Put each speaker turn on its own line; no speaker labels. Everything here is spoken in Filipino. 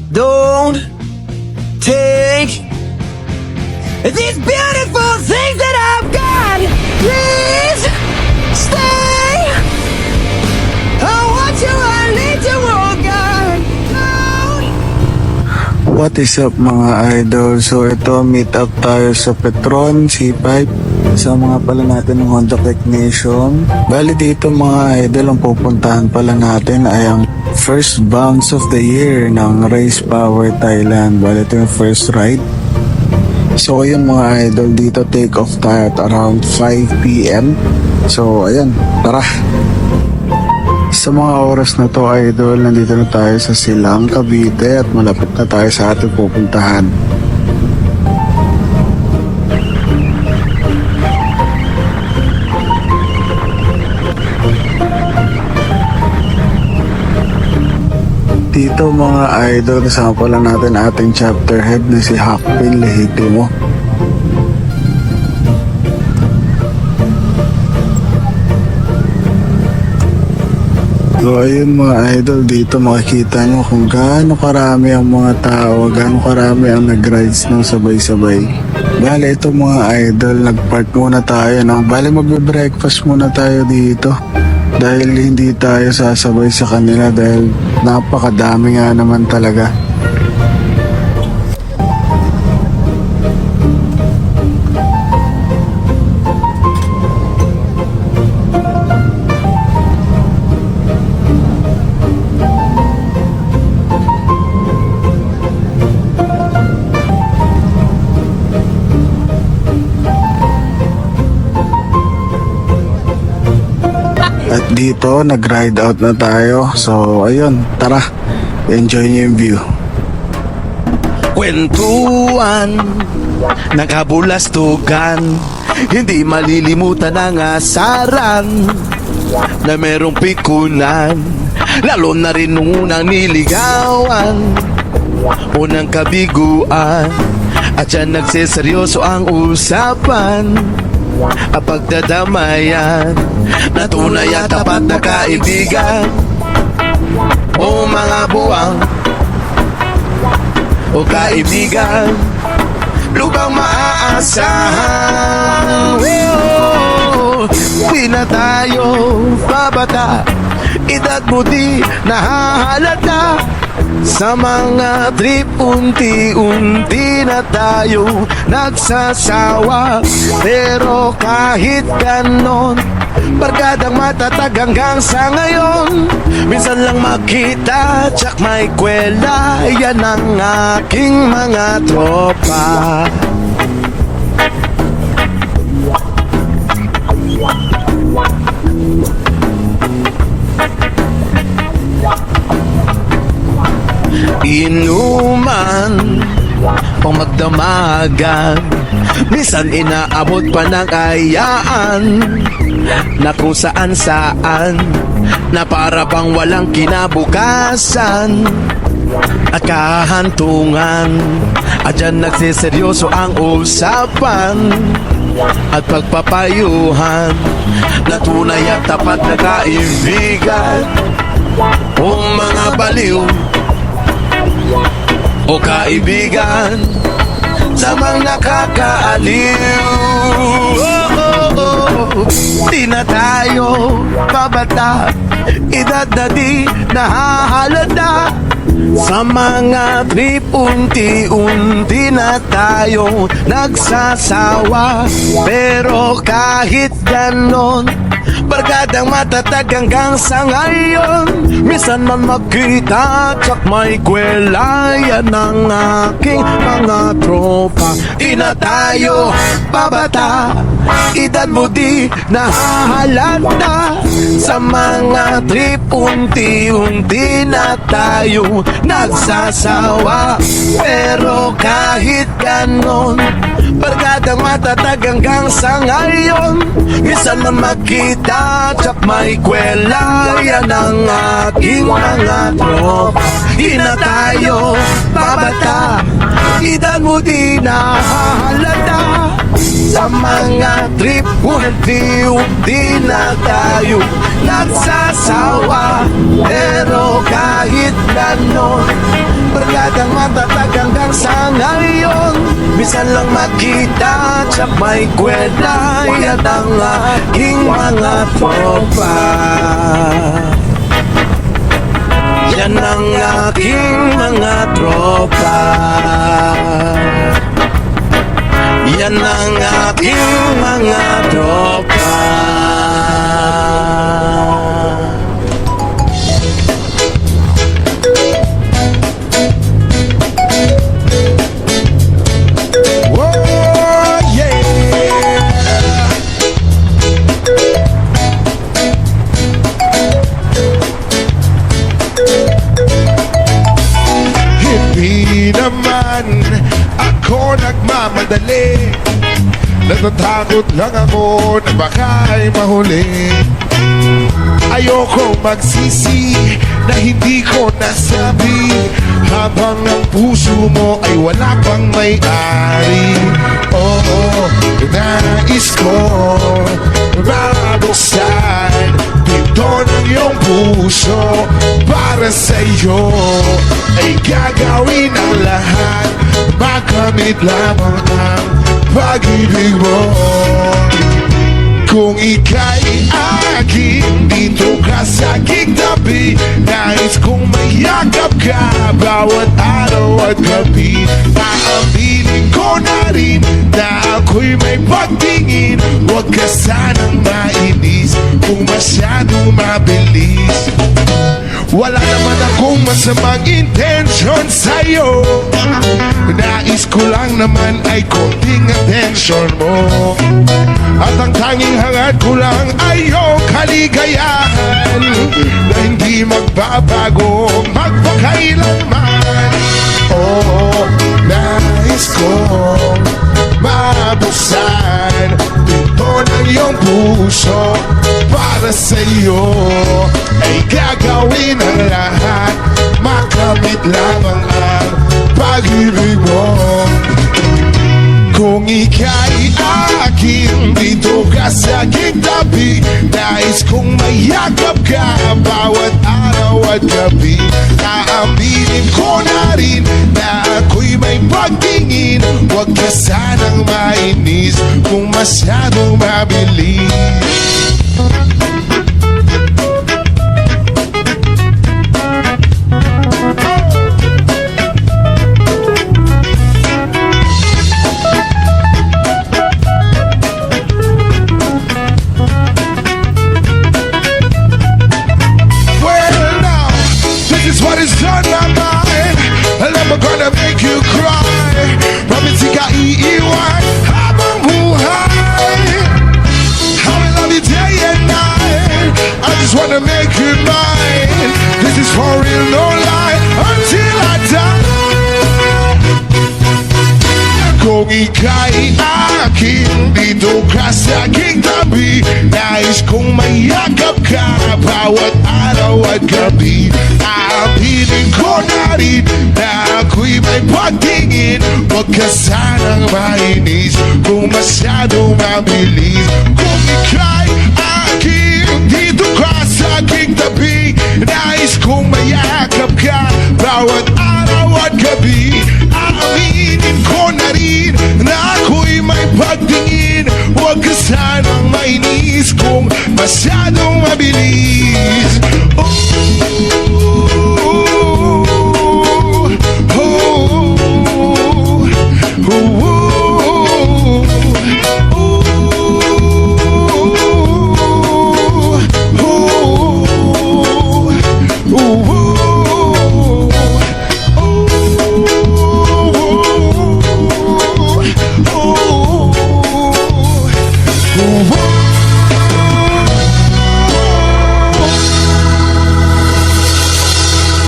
Don't take these beautiful things that I've got. Please stay. I want you, I need you, oh God. Don't.
What is up mga idol? So ito, meet up tayo sa Petron C5 sa mga pala natin ng Honda Technician. Bali dito mga idol, ang pupuntahan pala natin ay ang first bounce of the year ng Race Power Thailand. Bali ito yung first ride. So ayun mga idol, dito take off tayo at around 5 PM. So ayun, tara! Sa mga oras na to idol, nandito na tayo sa Silang, Cavite at malapit na tayo sa ating pupuntahan. Dito mga idol, kasama pala natin ating chapter head na si Hakpin Lehitimo. So ayun mga idol, dito makikita nyo kung gaano karami ang mga tao, gaano karami ang nag-rides ng sabay-sabay. Bale ito mga idol, nag-park muna tayo, no? Bale magbe-breakfast muna tayo dito. Dahil hindi tayo sasabay sa kanila dahil napakadami nga naman talaga. At dito, nag-ride out na tayo. So, ayun, tara. Enjoy niyo yung view.
Kwentuhan, naghabulastugan, hindi malilimutan ang asaran na merong pikunan, lalo na rin nung unang niligawan, unang kabiguan, at yan nagseseryoso ang usapan. Ang pagdadamayan na tunay at tapat na kaibigan, o mga buwang o kaibigan, lubang maaasahan. Di na tayo pabata, edad mo di nahahalata. Sa mga trip, unti-unti na tayo nagsasawa. Pero kahit ganon, barkadang matatag hanggang sa ngayon. Minsan lang makita, tsak may kwela, yan ang aking mga tropa. Inuman pang magdamagan, minsan inaabot pa ng ayaan, na kung saan-saan, na para bang walang kinabukasan at kahantungan. At dyan nagsiseryoso ang usapan at pagpapayuhan, na tunay at tapat na kaibigan, o mga baliw o kaibigan, samang nakakaaliw. Di na tayo pabata, edad na di nahahalata. Sa mga trip, unti-unti na tayo nagsasawa. Pero kahit ganon, barkadang matatag hanggang sa ngayon. Minsan man magkita, tsak may kwela, yan ang aking mga tropa. Di na tayo pabata, edad mo di nahahalata. Sa mga trip, unti-unti na tayo nagsasawa. Pero kahit ganon, barkadang matatag hanggang sa ngayon. Minsan man magkita, tsak may kwela, yan ang aking mga tropa. Di na tayo pabata, edad mo di nahahalata. Sa mga trip, unti-unti na tayo nagsasawa. Pero kahit ganon, barkadang lang sa ngayon, bisan lang makita sa may kwenta at ang aking mga tropa. Yan ang aking mga tropa. Yan ang aking mga tropa. Whoa, yeah. Hindi naman ako nagmamadali, natatakot lang ako na baka'y mahuli. Ayokong magsisi na hindi ko nasabi, habang ang puso mo ay wala pang may-ari. Oo, nais ko mabuksan pinto ng iyong puso. Para sa'yo ay gagawin ang lahat, makamit lamang ang pag-ibig mo. Kung ika'y akin, dito ka sa aking tabi, nais kong mayakap ka bawat araw at gabi. Aaminin ko na rin na ako'y may pagtingin, huwag ka sanang mainis kung masyadong mabilis. Wala naman akong masamang intensyon sa'yo, nais ko lang naman ay konting atensyon mo. At ang tanging hangad ko lang ay iyong kaligayahan na hindi magbabago magpakailanman. Oo, nais kong mabuksan pinto ng iyong puso. Para sa'yo ay gagawin ang lahat, makamit lamang ang pag-ibig mo. Kung ika'y akin, dito ka sa aking tabi, nais kong mayakap ka bawat araw at gabi. Aaminin ko na rin na ako'y may pagtingin, huwag ka sanang mainis kung masyadong mabilis. Gonna make you cry. Promise ka iiwan habang buhay. I will love you day and night. I just wanna make you mine. This is for real, no lie, until I die. Kung ika'y akin, dito ka sa aking tabi, nais kong mayakap ka bawat araw at gabi. Aaminin ko na rin na ako'y may pagtingin, huwag ka sanang mainis kung masyadong mabilis. Kung ika'y akin, dito ka sa aking tabi, nais kong mayakap ka bawat